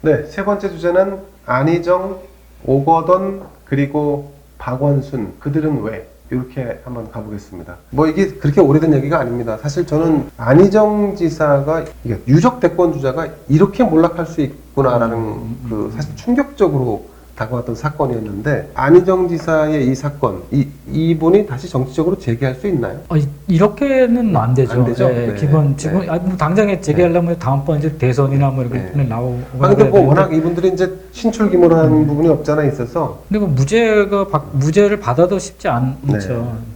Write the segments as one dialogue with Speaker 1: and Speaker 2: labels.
Speaker 1: 네, 세 번째 주제는 안희정, 오거돈, 그리고 박원순, 그들은 왜? 이렇게 한번 가보겠습니다. 뭐 이게 그렇게 오래된 얘기가 아닙니다. 사실 저는 안희정 지사가 이게 유적 대권 주자가 이렇게 몰락할 수 있구나라는 그 사실 충격적으로 다가왔던 사건이었는데, 안희정 지사의 이 사건, 이분이 다시 정치적으로 재개할 수 있나요?
Speaker 2: 이렇게는 안 되죠.
Speaker 1: 안 되죠?
Speaker 2: 네,
Speaker 1: 네.
Speaker 2: 기본 지금
Speaker 1: 네.
Speaker 2: 뭐 당장에 재개하려면 다음번 이제 대선이나 뭐 이렇게
Speaker 1: 네.
Speaker 2: 나오고.
Speaker 1: 근데 뭐 워낙 이분들이 이제 신출귀몰한 부분이 없잖아 있어서.
Speaker 2: 근데 그 무죄를 받아도 쉽지 않죠.
Speaker 1: 네.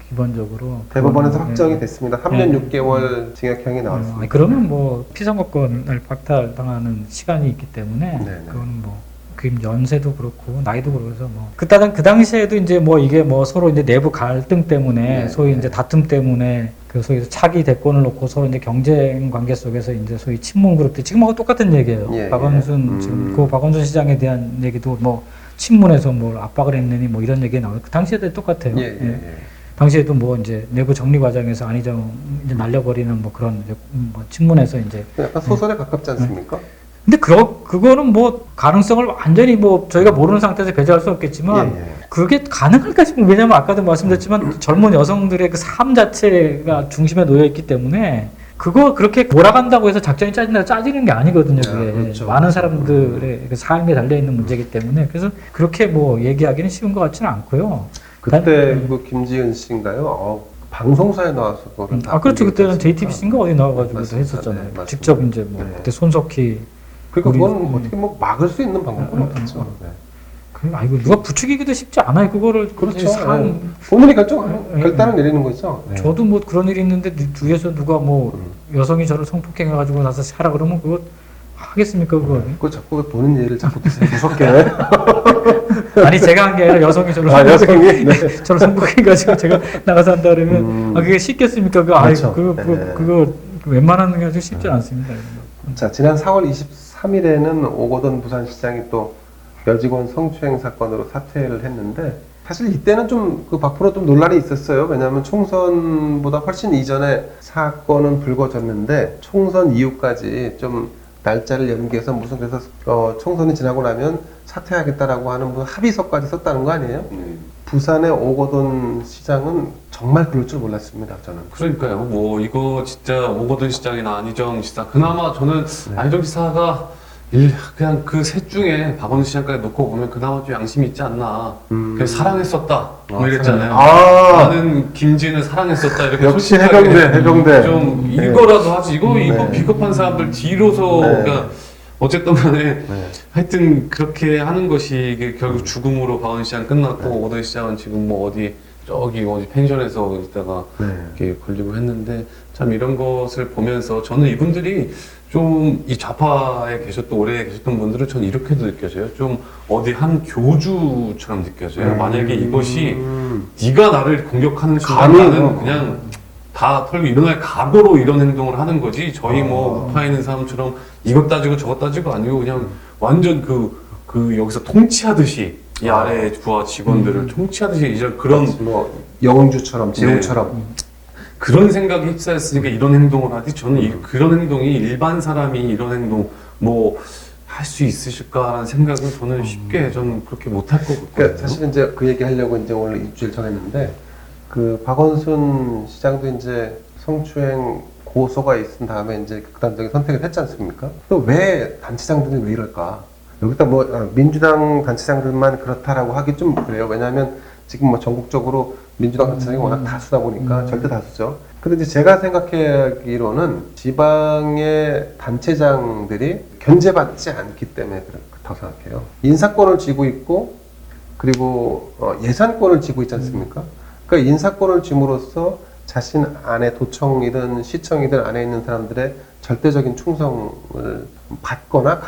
Speaker 2: 기본적으로.
Speaker 1: 대법원에서
Speaker 2: 네.
Speaker 1: 확정이 됐습니다. 3년 6개월 징역형이 나왔습니다.
Speaker 2: 그러면 뭐 피선거권을 박탈당하는 시간이 있기 때문에
Speaker 1: 네네.
Speaker 2: 그건 뭐 그 연세도 그렇고 나이도 그래서 뭐 그 당시에도 이제 뭐 이게 뭐 서로 이제 내부 갈등 때문에
Speaker 1: 네.
Speaker 2: 소위 이제 다툼 때문에 그 소위 차기 대권을 놓고 서로 이제 경쟁 관계 속에서 이제 소위 친문 그룹들 지금하고 똑같은 얘기예요.
Speaker 1: 예,
Speaker 2: 박원순 지금 그 박원순 시장에 대한 얘기도 뭐 친문에서 뭘 압박을 했느니 뭐 이런 얘기 나오고 그 당시에도 똑같아요.
Speaker 1: 예.
Speaker 2: 당시에도 뭐 이제 내부 정리 과정에서 안희정 이제 날려버리는 뭐 그런 이제 뭐 친문에서 이제
Speaker 1: 약간 소설에 가깝지 않습니까?
Speaker 2: 근데 그거는 뭐 가능성을 완전히 뭐 저희가 모르는 상태에서 배제할 수 없겠지만
Speaker 1: 예.
Speaker 2: 그게 가능할까 싶으면 왜냐면 아까도 말씀드렸지만 젊은 여성들의 그 삶 자체가 중심에 놓여 있기 때문에 그거 그렇게 몰아간다고 해서 작전이 짜지는 게 아니거든요. 그게
Speaker 1: 그렇죠.
Speaker 2: 많은 사람들의 그 삶에 달려 있는 문제이기 때문에 그래서 그렇게 뭐 얘기하기는 쉬운 것 같지는 않고요.
Speaker 1: 그때 그 김지은 씨인가요? 방송사에 나와서 그거를
Speaker 2: 그렇죠. 그때는
Speaker 1: 얘기했으니까.
Speaker 2: JTBC인가 어디 나와가지고
Speaker 1: 맞습니다.
Speaker 2: 했었잖아요.
Speaker 1: 네, 맞습니다.
Speaker 2: 직접 이제 뭐
Speaker 1: 네.
Speaker 2: 그때 손석희
Speaker 1: 그러니까 그건 어떻게 뭐 막을 수 있는 방법은 없죠. 네.
Speaker 2: 이거 누가 부추기기도 쉽지 않아요. 그거를
Speaker 1: 그렇죠.
Speaker 2: 네.
Speaker 1: 본인이 결단을 내리는 거죠. 네.
Speaker 2: 저도 뭐 그런 일이 있는데 뒤에서 누가 뭐 여성이 저를 성폭행해가지고 나서 하라 그러면 그거 하겠습니까 그거?
Speaker 1: 그거 자꾸 보는 예를 자꾸 드세요. 무섭게.
Speaker 2: 아니 제가 한 게 아니라 여성이 저를
Speaker 1: 여성이 네.
Speaker 2: 저를 성폭행해가지고 제가 나가서 한다 그러면 그게 쉽겠습니까?
Speaker 1: 그렇죠.
Speaker 2: 그거 웬만한 게 아주 쉽지 않습니다.
Speaker 1: 자, 지난 4월 23일에는 오거돈 부산시장이 또 여직원 성추행 사건으로 사퇴를 했는데, 사실 이때는 좀 그 밖으로 좀 논란이 있었어요. 왜냐하면 총선보다 훨씬 이전에 사건은 불거졌는데 총선 이후까지 좀 날짜를 연기해서 무슨 그래서 총선이 지나고 나면 사퇴하겠다라고 하는 무슨 합의서까지 썼다는 거 아니에요? 부산의 오거돈 시장은 정말 그럴 줄 몰랐습니다. 저는.
Speaker 3: 그러니까요. 뭐 이거 진짜 오거돈 시장이나 안희정 지사, 그나마 저는 안희정 지사가 그냥 그 셋 중에 박원순 시장까지 놓고 보면 그나마 좀 양심이 있지 않나. 그냥 사랑했었다 뭐 이랬잖아요. 나는 김진을 사랑했었다 이렇게
Speaker 1: 역시
Speaker 3: 솔직하게
Speaker 1: 해병대
Speaker 3: 좀
Speaker 1: 네.
Speaker 3: 이거라도 하지. 이거
Speaker 1: 네.
Speaker 3: 비겁한 사람들 뒤로서
Speaker 1: 네.
Speaker 3: 그러니까 어쨌든 간에
Speaker 1: 네.
Speaker 3: 하여튼 그렇게 하는 것이 이게 결국 죽음으로 박원순 시장 끝났고 오거돈 시장은 지금 뭐 어디 펜션에서 있다가
Speaker 1: 네.
Speaker 3: 이렇게 걸리고 했는데, 참 이런 것을 보면서 저는 이분들이 좀 이 좌파에 오래 계셨던 분들은 저는 이렇게도 느껴져요. 좀 어디 한 교주처럼 느껴져요. 만약에 이것이 네가 나를 공격하는 순간 나는 그냥 다 털고 일어날 각오로 이런 행동을 하는 거지. 저희 뭐 우파에 있는 사람처럼 이것 따지고 저것 따지고 아니고 그냥 완전 그 여기서 통치하듯이 이 아래 부하 직원들을 통치하듯이 이제 그런
Speaker 1: 뭐 영주처럼 제후처럼
Speaker 3: 그런 생각이 휩싸였으니까 이런 행동을 하지. 저는 그런 행동이 일반 사람이 이런 행동 뭐 할 수 있으실까라는 생각은 저는 쉽게 저는 그렇게 못할 것 같거든요.
Speaker 1: 그러니까 사실 이제 그 얘기 하려고 이제 오늘 입주를 정했는데, 그 박원순 시장도 이제 성추행 고소가 있은 다음에 이제 극단적인 선택을 했지 않습니까? 또 왜 단체장들이 왜 이럴까? 여기다 뭐 민주당 단체장들만 그렇다라고 하기 좀 그래요. 왜냐하면 지금 뭐 전국적으로 민주당 단체장이 워낙 다수다 보니까 절대 다수죠. 근데 이제 제가 생각하기로는 지방의 단체장들이 견제받지 않기 때문에 그렇다고 생각해요. 인사권을 쥐고 있고 그리고 예산권을 쥐고 있지 않습니까? 그러니까 인사권을 쥐므로써 자신 안에 도청이든 시청이든 안에 있는 사람들의 절대적인 충성을 받거나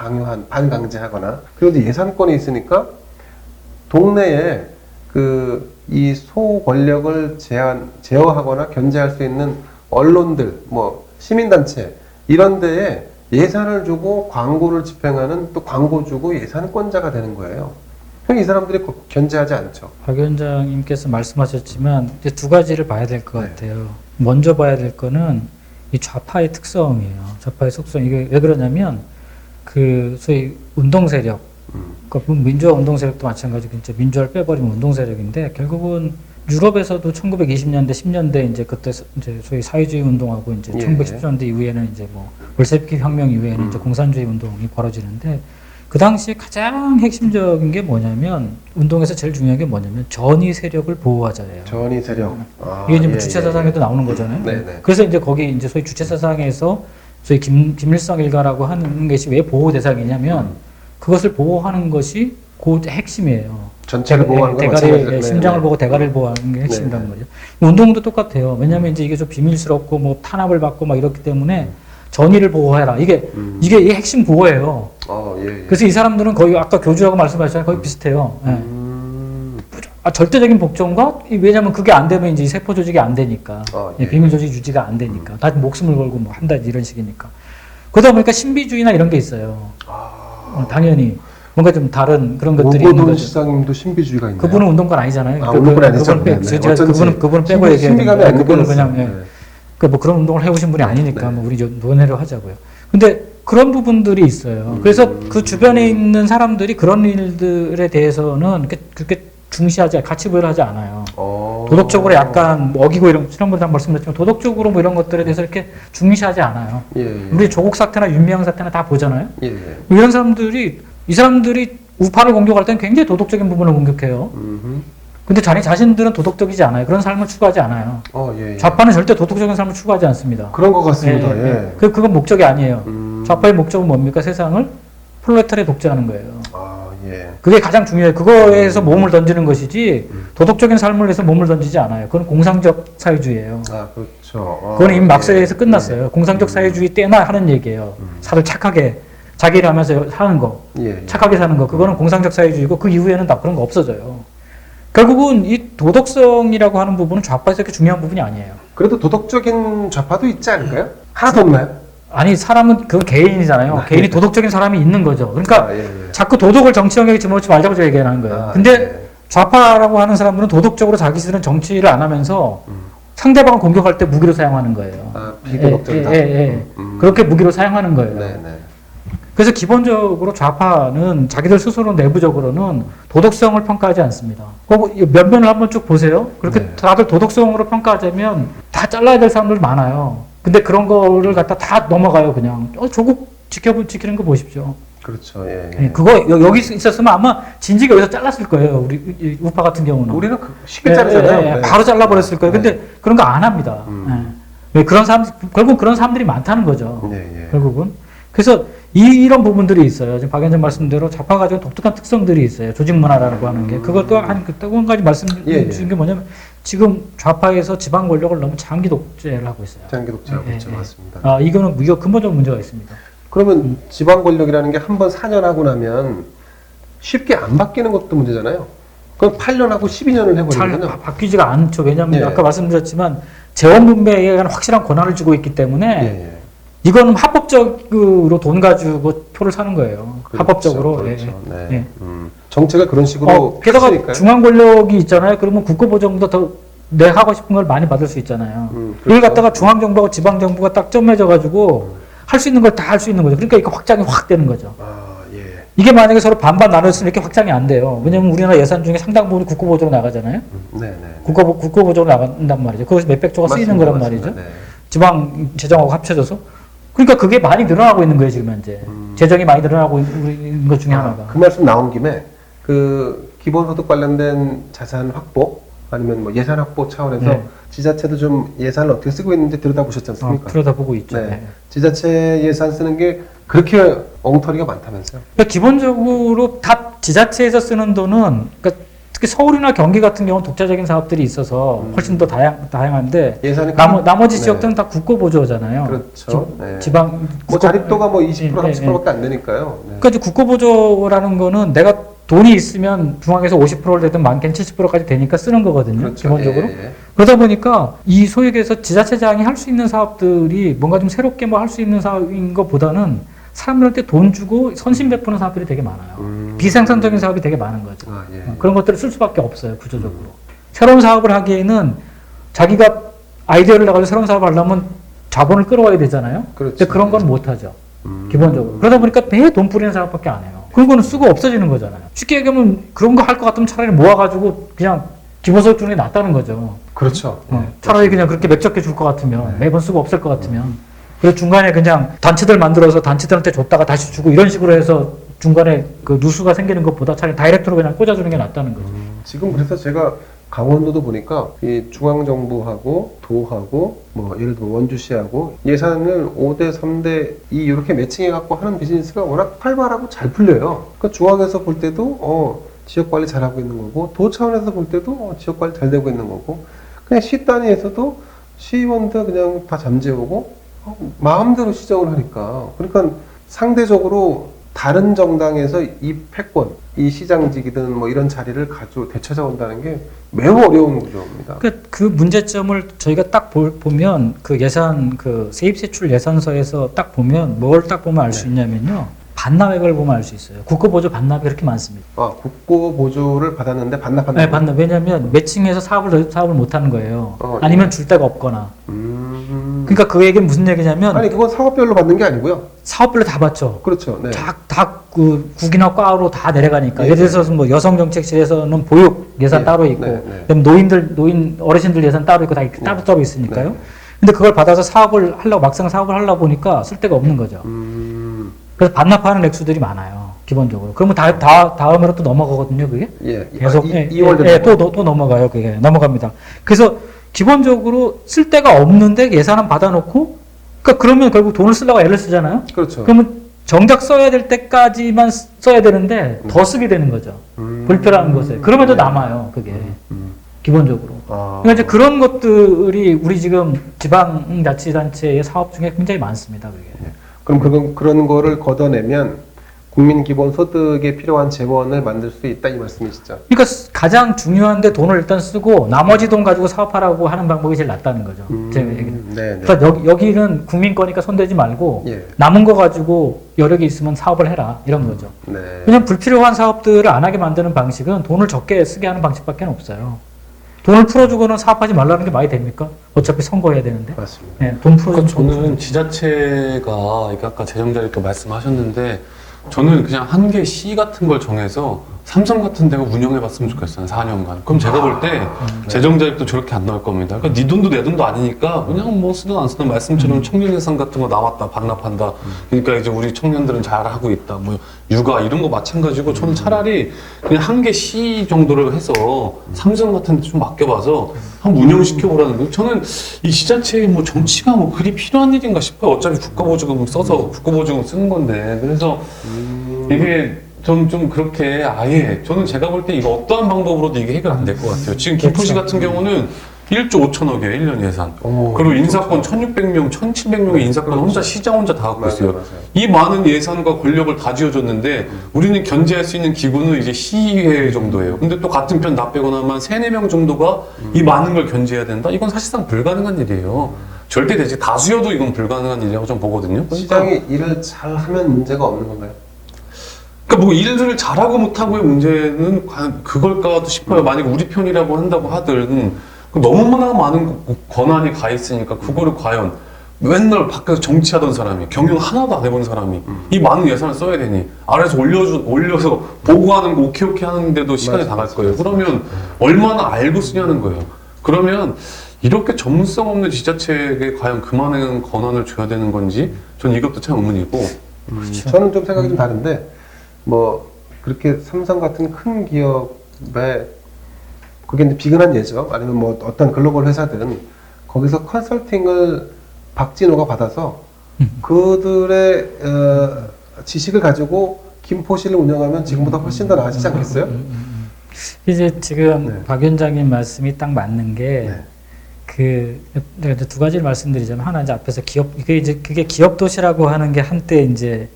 Speaker 1: 반강제하거나, 그리고 예산권이 있으니까 동네에 이 소권력을 제어하거나 견제할 수 있는 언론들, 뭐 시민단체 이런 데에 예산을 주고 광고를 집행하는 또 광고주고 예산권자가 되는 거예요. 이 사람들이 견제하지 않죠.
Speaker 2: 박 위원장님께서 말씀하셨지만 이제 두 가지를 봐야 될 것
Speaker 1: 네.
Speaker 2: 같아요. 먼저 봐야 될 거는 이 좌파의 특성이에요. 좌파의 속성. 이게 왜 그러냐면 그 소위 운동 세력, 그러니까 민주화 운동 세력도 마찬가지고 이제 민주화를 빼버리면 운동 세력인데 결국은 유럽에서도 1920년대, 10년대 이제 그때 이제 소위 사회주의 운동하고 이제
Speaker 1: 예.
Speaker 2: 1910년대 이후에는 이제 뭐 볼셰비키 혁명 이후에는 이제 공산주의 운동이 벌어지는데 그 당시에 가장 핵심적인 게 뭐냐면 운동에서 제일 중요한 게 뭐냐면 전위 세력을 보호하자예요.
Speaker 1: 전위 세력.
Speaker 2: 이게 이제 뭐 주체 사상에도 나오는 거잖아요.
Speaker 1: 네네.
Speaker 2: 그래서 이제 거기 이제 소위 주체 사상에서 소위 김일성 일가라고 하는 것이 왜 보호 대상이냐면 그것을 보호하는 것이 그 핵심이에요.
Speaker 1: 전체를 보호하는 건
Speaker 2: 대가리
Speaker 1: 마찬가지죠.
Speaker 2: 심장을
Speaker 1: 네네.
Speaker 2: 보고 대가리를 보호하는 게 핵심이란
Speaker 1: 네네.
Speaker 2: 말이죠. 운동도 똑같아요. 왜냐하면 이제 이게 좀 비밀스럽고 뭐 탄압을 받고 막 이렇기 때문에 전의를 보호해라. 이게 이게 핵심 보호예요.
Speaker 1: 예.
Speaker 2: 그래서 이 사람들은 거의 아까 교주하고 말씀하셨잖아요. 거의 비슷해요. 예. 절대적인 복종과 왜냐하면 그게 안 되면 이제 이 세포 조직이 안 되니까
Speaker 1: 예.
Speaker 2: 비밀 조직 유지가 안 되니까 다 목숨을 걸고 뭐 한다 이런 식이니까 그러다 보니까 신비주의나 이런 게 있어요. 당연히 뭔가 좀 다른 그런 것들이 있는
Speaker 1: 오고돈
Speaker 2: 거죠.
Speaker 1: 시장님도 신비주의가 있나요?
Speaker 2: 그분은 운동권 아니잖아요.
Speaker 1: 운동권 아니죠.
Speaker 2: 그분은
Speaker 1: 네, 네.
Speaker 2: 제가
Speaker 1: 어쩐지
Speaker 2: 그분은 빼고 얘기해요.
Speaker 1: 신비감이 안
Speaker 2: 그분은
Speaker 1: 느껴졌어요.
Speaker 2: 그냥
Speaker 1: 네.
Speaker 2: 뭐 그런 운동을 해오신 분이 아니니까
Speaker 1: 네.
Speaker 2: 뭐 우리 논의를 하자고요. 근데 그런 부분들이 있어요. 그래서 그 주변에 있는 사람들이 그런 일들에 대해서는 그렇게 중시하지, 가치 부여를 하지 않아요. 도덕적으로 약간 뭐 어기고 이런, 지난번에 한 말씀드렸지만 도덕적으로 뭐 이런 것들에 대해서 이렇게 중시하지 않아요. 우리 조국 사태나 윤미향 사태나 다 보잖아요. 이런 사람들이, 이 사람들이 우파를 공격할 때는 굉장히 도덕적인 부분을 공격해요. 근데 자신들은 도덕적이지 않아요. 그런 삶을 추구하지 않아요. 좌파는 절대 도덕적인 삶을 추구하지 않습니다.
Speaker 1: 그런 것 같습니다. 예.
Speaker 2: 그건 목적이 아니에요. 좌파의 목적은 뭡니까? 세상을 프롤레타리에 독재하는 거예요. 그게 가장 중요해요. 그거에서 몸을 던지는 것이지 도덕적인 삶을 위해서 몸을 던지지 않아요. 그건 공상적 사회주의예요.
Speaker 1: 그렇죠.
Speaker 2: 그건 이미 막세에서 끝났어요. 공상적 사회주의 때나 하는 얘기예요. 다들 착하게 자기 일 하면서 사는 거, 착하게 사는 거, 그거는 공상적 사회주의고 그 이후에는 다 그런 거 없어져요. 결국은 이 도덕성이라고 하는 부분은 좌파에서 그렇게 중요한 부분이 아니에요.
Speaker 1: 그래도 도덕적인 좌파도 있지 않을까요? 하나도 없나요?
Speaker 2: 아니 사람은 그 개인이잖아요. 개인이 도덕적인 사람이 있는 거죠. 그러니까 자꾸 도덕을 정치 영역에 집어넣지 말자고 제가 얘기하는 거예요. 근데 좌파라고 하는 사람들은 도덕적으로 자기들은 정치를 안 하면서 상대방을 공격할 때 무기로 사용하는 거예요.
Speaker 1: 비도덕적이다.
Speaker 2: 그렇게 무기로 사용하는 거예요. 그래서 기본적으로 좌파는 자기들 스스로 내부적으로는 도덕성을 평가하지 않습니다. 몇 면을 한번 쭉 보세요. 그렇게 다들 도덕성으로 평가하자면 다 잘라야 될 사람들 많아요. 근데 그런 거를 갖다 다 넘어가요, 그냥. 조국 지키는 거 보십시오.
Speaker 1: 그렇죠.
Speaker 2: 그거 여기 있었으면 아마 진지가 여기서 잘랐을 거예요. 우리 우파 같은 경우는.
Speaker 1: 우리는 쉽게 자르잖아요.
Speaker 2: 바로 잘라버렸을 거예요. 근데 그런 거 안 합니다. 그런 사람, 결국 그런 사람들이 많다는 거죠. 결국은. 그래서 이런 부분들이 있어요. 지금 박 위원장 말씀대로 좌파가 가지고 독특한 특성들이 있어요. 조직 문화라고 하는 게. 그것도 한 가지 말씀 주신 게 뭐냐면 지금 좌파에서 지방 권력을 너무 장기 독재를 하고 있어요.
Speaker 1: 장기 독재하고 있죠. 맞습니다.
Speaker 2: 이거 근본적인 문제가 있습니다.
Speaker 1: 그러면 지방 권력이라는 게 한 번 4년 하고 나면 쉽게 안 바뀌는 것도 문제잖아요. 그럼 8년 하고 12년을 해버리면
Speaker 2: 바뀌지가 않죠. 왜냐하면 아까 말씀드렸지만 재원 분배에 대한 확실한 권한을 주고 있기 때문에 이거는 합법적으로 돈 가지고 표를 사는 거예요. 합법적으로.
Speaker 1: 그렇죠. 정책을 그런 식으로
Speaker 2: 게다가
Speaker 1: 하시니까요.
Speaker 2: 중앙 권력이 있잖아요. 그러면 국고보정도 더 내 하고 싶은 걸 많이 받을 수 있잖아요. 이걸 갖다가 중앙 정부하고 지방 정부가 딱 점매져 가지고 할 수 있는 걸 다 할 수 있는 거죠. 그러니까 이거 확장이 확 되는 거죠. 이게 만약에 서로 반반 나눴으면 이렇게 확장이 안 돼요. 왜냐면 우리나라 예산 중에 상당 부분이 국고보조로 나가잖아요. 국고보조로 나간단 말이죠. 거기서 몇백 조가 쓰이는 거란 말이죠. 지방 재정하고 합쳐져서. 그러니까 그게 많이 늘어나고 있는 거예요, 지금 현재. 재정이 많이 늘어나고 있는 것 중에 하나가.
Speaker 1: 그 말씀 나온 김에 그 기본소득 관련된 자산 확보 아니면 뭐 예산 확보 차원에서 지자체도 좀 예산을 어떻게 쓰고 있는지 들여다보셨지 않습니까?
Speaker 2: 들여다보고 있죠.
Speaker 1: 지자체 예산 쓰는 게 그렇게 엉터리가 많다면서요?
Speaker 2: 그러니까 기본적으로 다 지자체에서 쓰는 돈은 그러니까 특히 서울이나 경기 같은 경우는 독자적인 사업들이 있어서 훨씬 더 다양한데
Speaker 1: 예산이
Speaker 2: 나머지 지역들은 다 국고보조잖아요.
Speaker 1: 그렇죠.
Speaker 2: 지방
Speaker 1: 자립도가 뭐 20% 30%밖에 안 되니까요.
Speaker 2: 그러니까 이제 국고보조라는 거는 내가 돈이 있으면 중앙에서 50%를 되든 많게는 70%까지 되니까 쓰는 거거든요.
Speaker 1: 그렇죠.
Speaker 2: 기본적으로. 그러다 보니까 이 소위 얘기해서 지자체장이 할 수 있는 사업들이 뭔가 좀 새롭게 뭐 할 수 있는 사업인 것보다는 사람들한테 돈 주고 선심 베푸는 사업들이 되게 많아요. 비생산적인 사업이 되게 많은 거죠.
Speaker 1: 아, 예.
Speaker 2: 그런 것들을 쓸 수밖에 없어요, 구조적으로. 새로운 사업을 하기에는 자기가 아이디어를 나가지고 새로운 사업을 하려면 자본을 끌어와야 되잖아요.
Speaker 1: 그렇죠.
Speaker 2: 근데 그런 건 못 하죠. 기본적으로. 그러다 보니까 매일 돈 뿌리는 사업밖에 안 해요. 그런 거는 쓰고 없어지는 거잖아요. 쉽게 얘기하면 그런 거 할 것 같으면 차라리 모아가지고 그냥 기본소득 주는 게 낫다는 거죠.
Speaker 1: 그렇죠.
Speaker 2: 차라리 그냥 그렇게 맥적해 줄 것 같으면, 매번 쓰고 없을 것 같으면. 그래서 중간에 그냥 단체들 만들어서 단체들한테 줬다가 다시 주고 이런 식으로 해서 중간에 그 누수가 생기는 것보다 차라리 다이렉트로 그냥 꽂아주는 게 낫다는 거죠.
Speaker 1: 지금 그래서 제가 강원도도 보니까 이 중앙정부하고 도하고 뭐 예를 들어 원주시하고 예산을 5대 3대 2 이렇게 매칭해 갖고 하는 비즈니스가 워낙 활발하고 잘 풀려요. 그러니까 중앙에서 볼 때도 지역 관리 잘하고 있는 거고 도 차원에서 볼 때도 지역 관리 잘 되고 있는 거고 그냥 시 단위에서도 시의원들 그냥 다 잠재우고 마음대로 시정을 하니까 그러니까 상대적으로 다른 정당에서 이 패권, 이 시장직이든 뭐 이런 자리를 되찾아온다는 게 매우 어려운 구조입니다.
Speaker 2: 그 문제점을 저희가 딱 보면 그 예산 그 세입세출 예산서에서 딱 보면 뭘 딱 보면 알 수 있냐면요. 반납액을 보면 알 수 있어요. 국고보조 반납이 그렇게 많습니다.
Speaker 1: 국고보조를 받았는데 반납한다.
Speaker 2: 네, 반납. 왜냐하면 매칭해서 사업을 못 하는 거예요. 아니면 줄 데가 없거나. 그러니까 그 얘기는 무슨 얘기냐면
Speaker 1: 아니 그건 사업별로 받는 게 아니고요.
Speaker 2: 사업별로 다 받죠.
Speaker 1: 그렇죠. 네.
Speaker 2: 그 국이나 과로 다 내려가니까.
Speaker 1: 네.
Speaker 2: 예를 들어서 뭐 여성정책실에서는 보육 예산
Speaker 1: 네.
Speaker 2: 따로 있고,
Speaker 1: 네. 네.
Speaker 2: 그다음 어르신들 예산 따로 있고 다 따로 있으니까요.
Speaker 1: 네.
Speaker 2: 근데 그걸 받아서 막상 사업을 하려고 보니까 쓸 데가 없는 거죠. 그래서 반납하는 액수들이 많아요. 기본적으로. 그러면 다음으로 또 넘어가거든요, 그게.
Speaker 1: 예.
Speaker 2: 계속
Speaker 1: 2월
Speaker 2: 또 넘어가요, 그게. 넘어갑니다. 그래서 기본적으로 쓸 데가 없는데 예산은 받아놓고, 그러면 결국 돈을 쓰려고 애를 쓰잖아요.
Speaker 1: 그렇죠.
Speaker 2: 그러면 정작 써야 될 때까지만 써야 되는데 더 쓰게 되는 거죠. 불필요한 것에. 그러면도 남아요, 그게. 기본적으로. 그러니까 이제 그런 것들이 우리 지금 지방자치단체의 사업 중에 굉장히 많습니다, 그게.
Speaker 1: 그럼 그런 거를 걷어내면 국민 기본 소득에 필요한 재원을 만들 수 있다 이 말씀이시죠?
Speaker 2: 그러니까 가장 중요한데 돈을 일단 쓰고 나머지 돈 가지고 사업하라고 하는 방법이 제일 낫다는 거죠. 제 얘기는.
Speaker 1: 네.
Speaker 2: 그러니까 여기는 국민 거니까 손대지 말고
Speaker 1: 예.
Speaker 2: 남은 거 가지고 여력이 있으면 사업을 해라 이런 거죠.
Speaker 1: 네.
Speaker 2: 그냥 불필요한 사업들을 안 하게 만드는 방식은 돈을 적게 쓰게 하는 방식밖에 없어요. 돈을 풀어주고는 사업하지 말라는 게 말이 됩니까? 어차피 선거해야 되는데.
Speaker 1: 맞습니다.
Speaker 2: 네, 돈 풀어주고.
Speaker 3: 저는 지자체가 아까 재정자님도 말씀하셨는데 저는 그냥 한 개 시 같은 걸 정해서 삼성 같은 데가 운영해봤으면 좋겠어요. 4년간. 그럼 제가 볼 때 재정자립도 저렇게 안 나올 겁니다. 그러니까 네 돈도 내 돈도 아니니까 그냥 뭐 쓰든 안 쓰든 말씀처럼 청년 예산 같은 거 나왔다 반납한다. 그러니까 이제 우리 청년들은 잘하고 있다. 뭐 육아 이런 거 마찬가지고 저는 차라리 그냥 한 개 시 정도를 해서 삼성 같은 데 좀 맡겨봐서 한번 운영시켜보라는 거예요. 저는 이 지자체의 뭐 정치가 뭐 그리 필요한 일인가 싶어요. 어차피 국가보조금 써서 국가보조금 쓰는 건데. 그래서 이게 저는 좀 그렇게 저는 제가 볼 때 이거 어떠한 방법으로도 이게 해결 안 될 것 같아요. 지금 김포시 같은 경우는 1조 5천억이에요, 1년 예산. 그리고 인사권 1,600명, 1,700명의 인사권 혼자 시장 혼자 다 갖고 있어요.
Speaker 1: 맞아요.
Speaker 3: 이 많은 예산과 권력을 다 쥐어줬는데 우리는 견제할 수 있는 기구는 이제 시의회 정도예요. 근데 또 같은 편 다 빼고 나면 3-4명 정도가 이 많은 걸 견제해야 된다? 이건 사실상 불가능한 일이에요. 절대 되지. 다수여도 이건 불가능한 일이라고 좀 보거든요. 그러니까
Speaker 1: 시장이 일을 잘하면 문제가 없는 건가요?
Speaker 3: 그러니까 뭐 일들을 잘하고 못하고의 문제는 과연 그걸까 싶어요. 만약에 우리 편이라고 한다고 하든 너무나 많은 권한이 가 있으니까 그거를 과연 맨날 밖에서 정치하던 사람이 경영 하나도 안 해본 사람이 이 많은 예산을 써야 되니 아래에서 올려서 보고하는 거 오케이 하는데도 시간이 다 갈 거예요. 그러면 얼마나 알고 쓰냐는 거예요. 그러면 이렇게 전문성 없는 지자체에게 과연 그만한 권한을 줘야 되는 건지 전 이것도 참 의문이고
Speaker 1: 저는 좀 생각이 좀 다른데 뭐 그렇게 삼성 같은 큰 기업에 그게 이제 비근한 예죠. 아니면 뭐 어떤 글로벌 회사들은 거기서 컨설팅을 박진호가 받아서 그들의 지식을 가지고 김포시를 운영하면 지금보다 훨씬 더 나아지지 않겠어요?
Speaker 2: 이제 지금
Speaker 1: 네.
Speaker 2: 박 위원장님 말씀이 딱 맞는 게 내가 이제 두 가지를 말씀드리자면 하나 이제 앞에서 그게 기업 도시라고 하는 게 한때 이제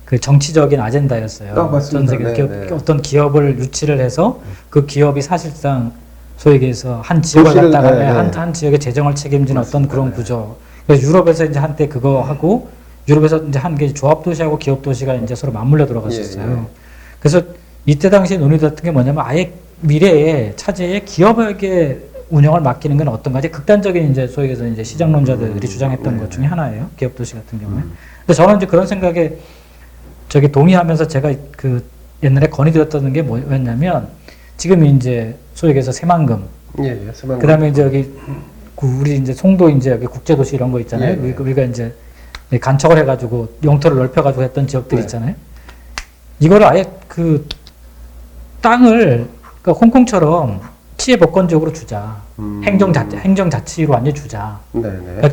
Speaker 2: 그 정치적인 아젠다였어요.
Speaker 1: 맞습니다.
Speaker 2: 전 세계 어떤 기업을 유치를 해서 그 기업이 사실상 소위 얘기해서 한 지역을 갖다가 한 지역의 재정을 책임지는 어떤 그런 구조. 그래서 유럽에서 이제 한때 그거 하고 유럽에서 이제 한 게 조합 도시하고 기업 도시가 이제 서로 맞물려 들어갔었어요.
Speaker 1: 예, 예.
Speaker 2: 그래서 이때 당시에 논의됐던 게 뭐냐면 아예 미래에 차제에 기업에게 운영을 맡기는 건 어떤가? 이제 극단적인 이제 소위 해서 이제 시장론자들이 주장했던
Speaker 1: 네.
Speaker 2: 것 중에 하나예요. 기업 도시 같은 경우에. 근데 저는 이제 그런 생각에 저기 동의하면서 제가 그 옛날에 건의드렸던 게 뭐였냐면 지금 이제 소위 해서 새만금,
Speaker 1: 예, 새만금.
Speaker 2: 그다음에 이제 여기 우리 이제 송도 이제 여기 국제도시 이런 거 있잖아요.
Speaker 1: 예, 예.
Speaker 2: 우리가 이제 간척을 해가지고 영토를 넓혀가지고 했던 지역들
Speaker 1: 네.
Speaker 2: 있잖아요. 이거를 아예 그 땅을 그러니까 홍콩처럼 치해 복권적으로 주자. 행정자치로 완전히 주자.
Speaker 1: 네네.
Speaker 2: 그러니까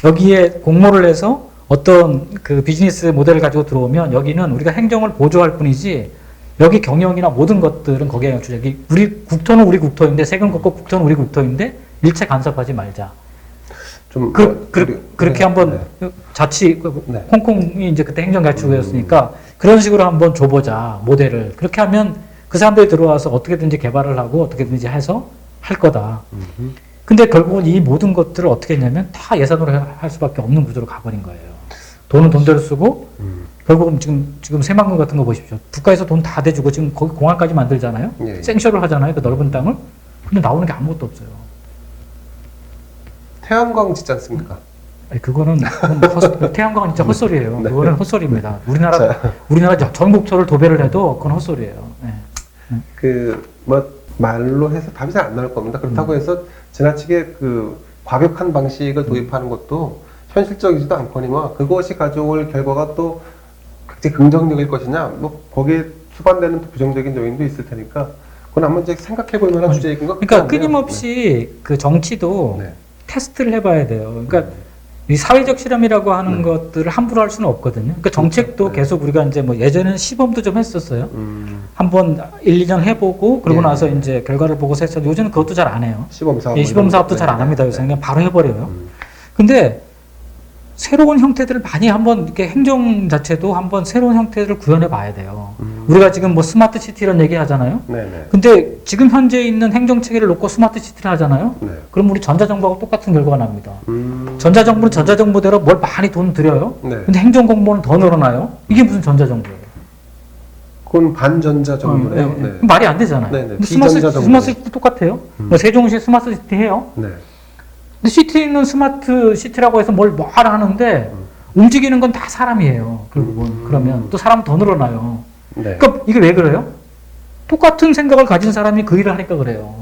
Speaker 2: 여기에 공모를 해서 어떤 그 비즈니스 모델을 가지고 들어오면 여기는 우리가 행정을 보조할 뿐이지 여기 경영이나 모든 것들은 거기에 주자. 우리 국토는 우리 국토인데 세금 걷고 국토는 우리 국토인데 일체 간섭하지 말자.
Speaker 1: 좀
Speaker 2: 그렇게 한번 자치
Speaker 1: 네.
Speaker 2: 홍콩이 이제 그때 행정자치구였으니까 그런 식으로 한번 줘보자 모델을. 그렇게 하면 그 사람들이 들어와서 어떻게든지 개발을 하고 어떻게든지 해서 할 거다. 근데 결국은 이 모든 것들을 어떻게 했냐면 다 예산으로 할 수밖에 없는 구조로 가버린 거예요. 돈은 돈대로 쓰고 결국은 지금 새만금 같은 거 보십시오. 국가에서 돈 다 대주고 지금 거기 공항까지 만들잖아요.
Speaker 1: 예.
Speaker 2: 생쇼를 하잖아요. 그 넓은 땅을. 근데 나오는 게 아무것도 없어요.
Speaker 1: 태양광 짓지 않습니까?
Speaker 2: 아니, 그건 태양광은 진짜 헛소리예요.
Speaker 1: 네.
Speaker 2: 그거는 헛소리입니다. 우리나라 전국토를 도배를 해도 그건 헛소리예요. 네.
Speaker 1: 뭐 말로 해서 답이 잘 안 나올 겁니다. 그렇다고 해서 지나치게 그 과격한 방식을 도입하는 것도 현실적이지도 않거니와 그것이 가져올 결과가 또 굉장히 긍정적일 것이냐, 뭐 거기에 수반되는 또 부정적인 요인도 있을 테니까 그건 한번 이제 생각해 볼 만한 주제인 것 같아요.
Speaker 2: 그러니까 끊임없이 그 정치도
Speaker 1: 네.
Speaker 2: 테스트를 해봐야 돼요. 그러니까 이 사회적 실험이라고 하는 것들을 함부로 할 수는 없거든요. 그러니까 정책도
Speaker 1: 네.
Speaker 2: 계속 우리가 이제 뭐 예전에는 시범도 좀 했었어요. 한번 1, 2년 해보고 그러고
Speaker 1: 예.
Speaker 2: 나서 이제 결과를 보고서 했었는데 요즘은 그것도 잘 안 해요.
Speaker 1: 시범 사업.
Speaker 2: 예, 시범 사업도 잘 안 합니다. 요새 그냥 바로 해버려요. 근데 새로운 형태들을 많이 한번 이렇게 행정 자체도 한번 새로운 형태를 구현해 봐야 돼요. 우리가 지금 뭐 스마트 시티 이런 얘기 하잖아요.
Speaker 1: 네네.
Speaker 2: 근데 지금 현재 있는 행정 체계를 놓고 스마트 시티를 하잖아요.
Speaker 1: 네.
Speaker 2: 그럼 우리 전자정부하고 똑같은 결과가 납니다. 전자정부는 전자정부대로 뭘 많이 돈 들여요.
Speaker 1: 네.
Speaker 2: 근데 행정공무원은 더 늘어나요. 이게 무슨 전자정부예요?
Speaker 1: 그건 반전자 정도네요.
Speaker 2: 네.
Speaker 1: 네.
Speaker 2: 말이 안 되잖아요.
Speaker 1: 네네.
Speaker 2: 근데
Speaker 1: 비전자 정부.
Speaker 2: 스마트 시티 똑같아요. 뭐 세종시 스마트 시티 해요.
Speaker 1: 네.
Speaker 2: 근데 시티는 스마트 시티라고 해서 뭘 하는데 움직이는 건 다 사람이에요. 결국은 그러면 또 사람 더 늘어나요.
Speaker 1: 네.
Speaker 2: 그러니까 이게 왜 그래요? 똑같은 생각을 가진 사람이 그 일을 하니까 그래요.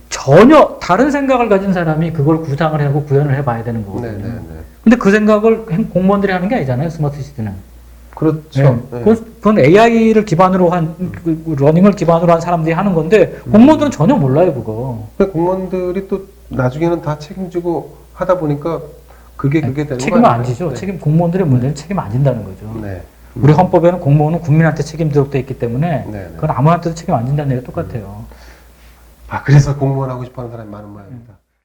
Speaker 2: 전혀 다른 생각을 가진 사람이 그걸 구상을 하고 구현을 해봐야 되는 거거든요.
Speaker 1: 네네네.
Speaker 2: 근데 그 생각을 공무원들이 하는 게 아니잖아요. 스마트 시티는.
Speaker 1: 그렇죠.
Speaker 2: 네. 그건 AI를 기반으로 그 러닝을 기반으로 한 사람들이 하는 건데 공무원들은 전혀 몰라요 그거.
Speaker 1: 공무원들이 또 나중에는 다 책임지고 하다 보니까 그게 되는 거
Speaker 2: 책임을 안
Speaker 1: 아닌가요?
Speaker 2: 지죠.
Speaker 1: 네.
Speaker 2: 책임 공무원들의 문제는 책임 안 진다는 거죠.
Speaker 1: 네.
Speaker 2: 우리 헌법에는 공무원은 국민한테 책임 지도돼 있기 때문에
Speaker 1: 네.
Speaker 2: 그건 아무한테도 책임 안 진다는 얘기가 똑같아요.
Speaker 1: 아 그래서 공무원 하고 싶어하는 사람이 많은 모양입니다.